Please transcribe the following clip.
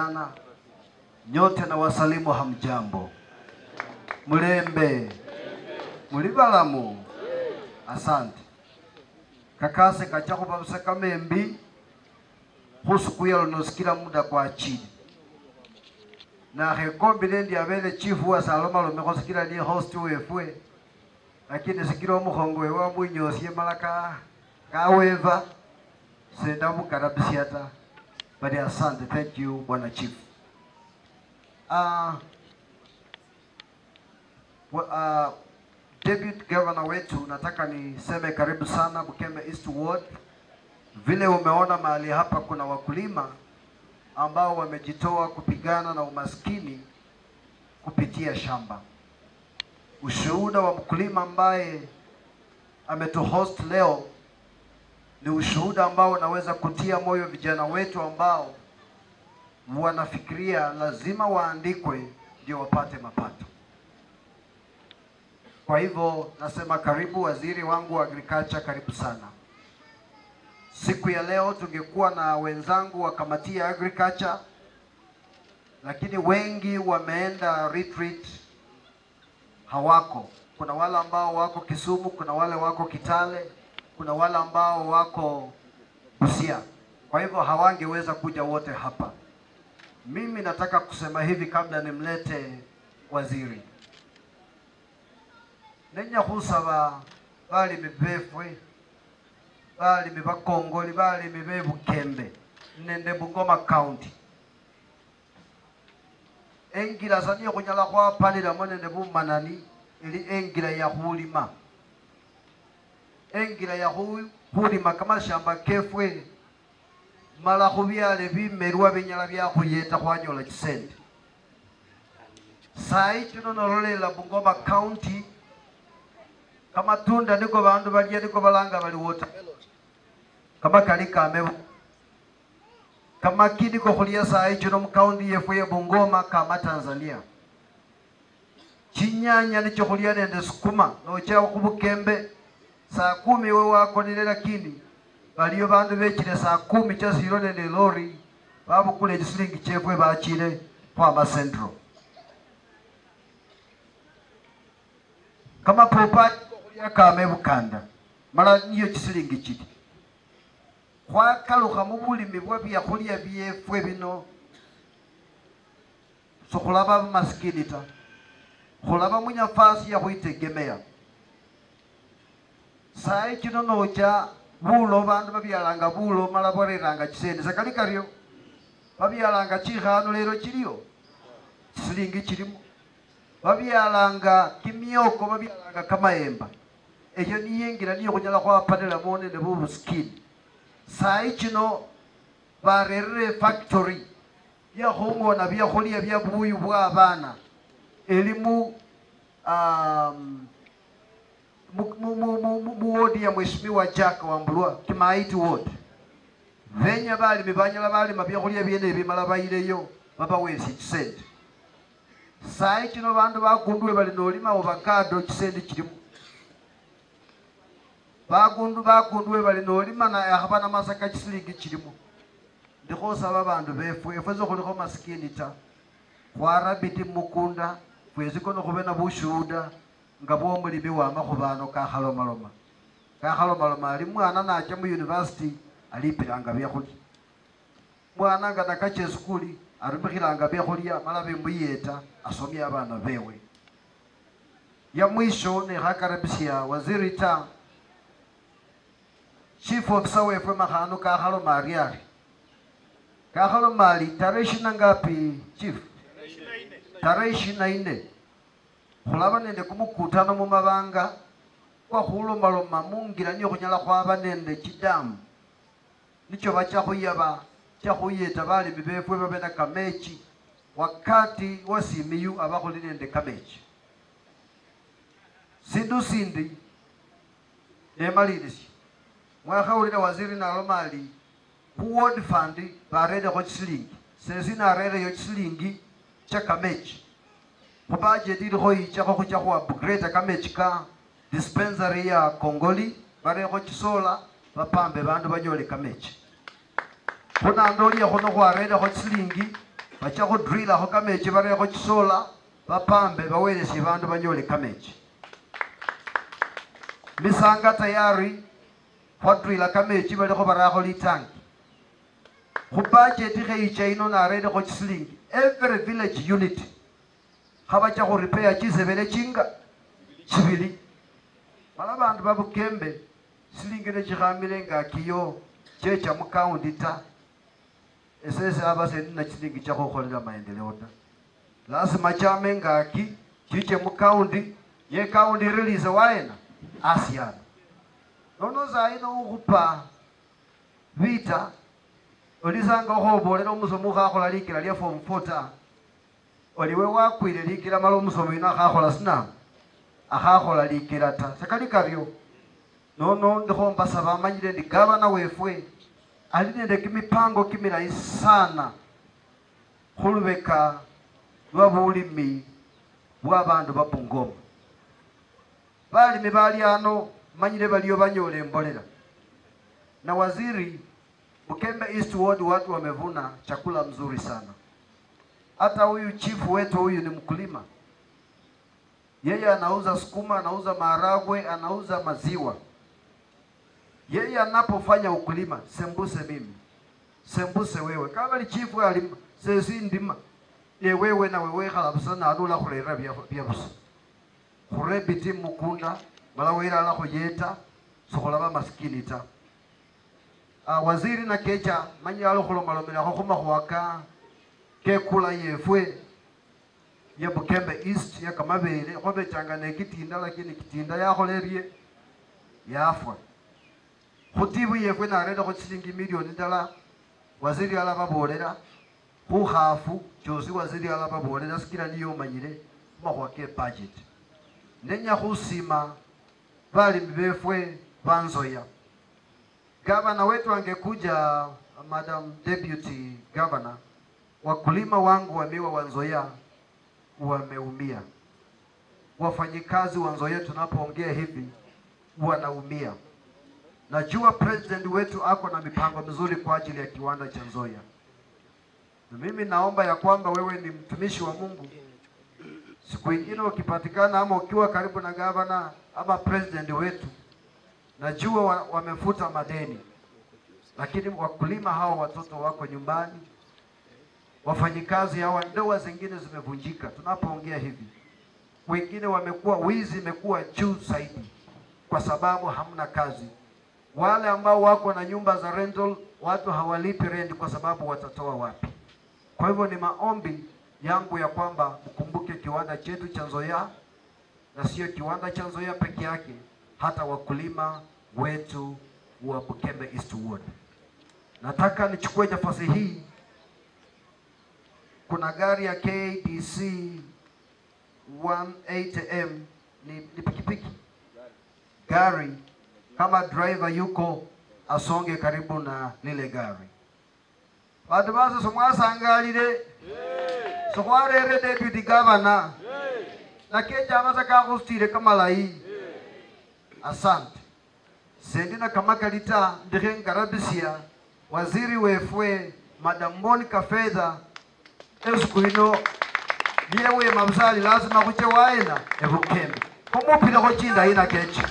sana. Nyote na wasalimu hamjambo. Mulembe. Mulibalamu. Asante. Kakase kachako babuse kamembi. Husuku ya lunosikila muda kwa achili. Na hekombi nendi abele chifu wa saloma lumeko sikila ni host uwefwe. Lakini sikila umuhongwe wa mwinyosie malaka kaweva. Sendamu karabisiata. Badi asante. Thank you, Bwana Chief. Deputy Governor wetu, nataka niseme karibu sana Bukembe East Ward. Vile umeona mahali hapa kuna wakulima ambao wamejitoa kupigana na umaskini kupitia shamba. Ushuhuda wa mkulima ambaye ametuhost leo ni ushuhuda ambao unaweza kutia moyo vijana wetu ambao wanafikiria lazima waandikwe ndio wapate mapato. Kwa hivyo nasema karibu waziri wangu wa agriculture, karibu sana. Siku ya leo tungekuwa na wenzangu wa kamati ya agriculture, lakini wengi wameenda retreat, hawako. Kuna wale ambao wako Kisumu, kuna wale wako Kitale, kuna wale ambao wako Busia. Kwa hivyo hawangeweza kuja wote hapa. Mimi nataka kusema hivi kabla nimlete waziri. Nenya husaba bali mibefwe, bali mibakongoli, bali mibebu Kembe, nende Bungoma County. Engira saniyo kunyala kwa palila mwenende bumanani ili engira ya hulima. Engira ya hulima kama shamba kefwe. Mala kubyale bimerwa binyala bya kuyeta kwanyola kisente. Sai tuno nololela Bungoma County kama tunda niko bandu balye niko balanga bali watermelon. Kama kalika mebu. Kama kidi ko kulia sai tuno mu county yefu ya Bungoma kama Tanzania. Chinyanya nicho kulia nende sukuma no chao kubukembe saa 10 wewe wako nilela kini. Baliyo bandu bechile saa 10 cha zero nende lori babu kule jisilingi chefwe bachile kwa masentro. Kama popa ya kame bukanda mala niyo jisilingi chiti kwa kaluka mubuli mibwa bya kulia byefwe bino so kulaba maskini ta kulaba munya fasi ya kuitegemea sai kino nocha bulo bandu babyalanga bulo mala boreranga kisende sakali karyo babyalanga chihano lero chiliyo silingi chilimo babyalanga kimyoko babyalanga kamaemba eyo niyengira niyo kunyala kwa padela mone ne bubu skin sai kino barere factory ya hongo na bya kholia bya buyu bwa bana elimu wodi ya mheshimiwa Jack Wambulwa Kimaiti ward venya bali mibanyala bali mabya kulia byene bimala bayireyo baba wesi kisente sai kino bandu bakundwe bali nolima obakado kisente kirimu bakundwe bali nolima na yakabana masaka kisilingi kirimu ndiko saba bandu befwe efezo kuliko maskini ta kwarabiti mukunda fwezi kono kubena bushuda ngabo mulimi wa makubano ka halomaloma ali mwana na acha mu university alipiranga byakuli mwana ngata kache skuli arumikiranga byakulia malabe muyeta asomya abana bewe ya mwisho ne hakarabisia waziri ta chief officer wewe mahano ka halomariari ka halomali tarehe ngapi chief tarehe 24 kulaba nende kumukutano mu mabanga kwa hulomaloma mungira niyo kunyala kwaba nende kidamu nicho bacha kuyaba cha kuyeta bali bibefwe babena kamechi wakati wasimiyu abakoli nende kamechi sindu sindi emalirisi mwakhaulira waziri na lomali ku ward fund barede ko chilingi sezi na rede yo chilingi cha kamechi ku budget ili hoi cha kwa upgrade kamechi ka dispensary ya Kongoli bare ko chisola bapambe bandu banyole kamechi kuna ndoli ya kono kwa rede ko chilingi bacha ko drilla ho kamechi bare ko chisola bapambe bawelesi bandu banyole kamechi misanga tayari kwa drilla kamechi bale ko barako litanki ku budget ge ino na rede ko chisling every village unit habacha ko repair chisebele chinga chibili bala bandu babukembe silingene chikamile ngakiyo checha mu county ta esese abase na chilingi cha kokholela maendeleo ta lazima chame ngaki chiche mu county ye county release waena asiana nono zaino ukupa vita olizanga hobolera omusomo khakhola likira lya form 4 oliwe wakwire likira malo omusomo ina khakhola sina akhakhola likira ta sakali karyo nono ndikho mbasaba amanyire ndi gavana wefwe ali nende kimipango kimilayi sana khulubeka lwa bulimi bwa bandu ba Bungoma balimi bali ano manyire baliyo banyole mbolera na waziri Bukembe East Ward watu wamevuna chakula mzuri sana. Hata huyu chifu wetu huyu ni mkulima. Yeye anauza sukuma, anauza maharagwe, anauza maziwa. Yeye anapofanya ukulima, sembuse mimi. Sembuse wewe. Kama ni chifu alima, sesi ndima. Ye wewe na wewe khalabsa na adula khurera bya busa. Khurebiti mukunda, bala wera la khuyeta, sokholaba maskini ta. Waziri na kecha manyalo kholomalomela go khoma khwaka ke kula yefwe ya Bukembe East ya kamabele go betanga ne kitinda lakini kitinda ya kholerie yafwa khutibu yefwe na reda go tsilingi milioni dala waziri ala babolera khu khafu josi waziri ala babolera sikira niyo manyire makhwake budget nenya khusima bali befwe banzoya Gavana wetu angekuja, Madam Deputy Governor, wakulima wangu wa miwa wa Nzoia wameumia. Wafanyikazi wa Nzoia tunapoongea hivi wanaumia. Najua president wetu ako na mipango mizuri kwa ajili ya kiwanda cha Nzoia. Na mimi naomba ya kwamba wewe ni mtumishi wa Mungu. Siku ingine ukipatikana ama ukiwa karibu na governor ama president wetu, najua wamefuta madeni, lakini wakulima hao watoto wako nyumbani, wafanyikazi hao ndoa zingine zimevunjika. Tunapoongea hivi, wengine wamekuwa wizi imekuwa juu zaidi kwa sababu hamna kazi. Wale ambao wako na nyumba za rental, watu hawalipi rent kwa sababu watatoa wapi? Kwa hivyo ni maombi yangu ya kwamba ukumbuke kiwanda chetu cha Nzoia, na sio kiwanda cha Nzoia peke yake, hata wakulima wetu wa Bukembe East Ward. Nataka nichukue nafasi hii, kuna gari ya KDC 180M ni pikipiki gari, kama driver yuko asonge karibu na lile gari. Bado basa somwasangalire sokwarere deputy governor na keja amasaka kustire kama lai. Asante. Sendina kama kalita ndike ngarabisia waziri wefwe Madam Monica Fedha eskuino yewe mabzali lazima kuche waena ebukembe kumupira ko chinda ina kechi.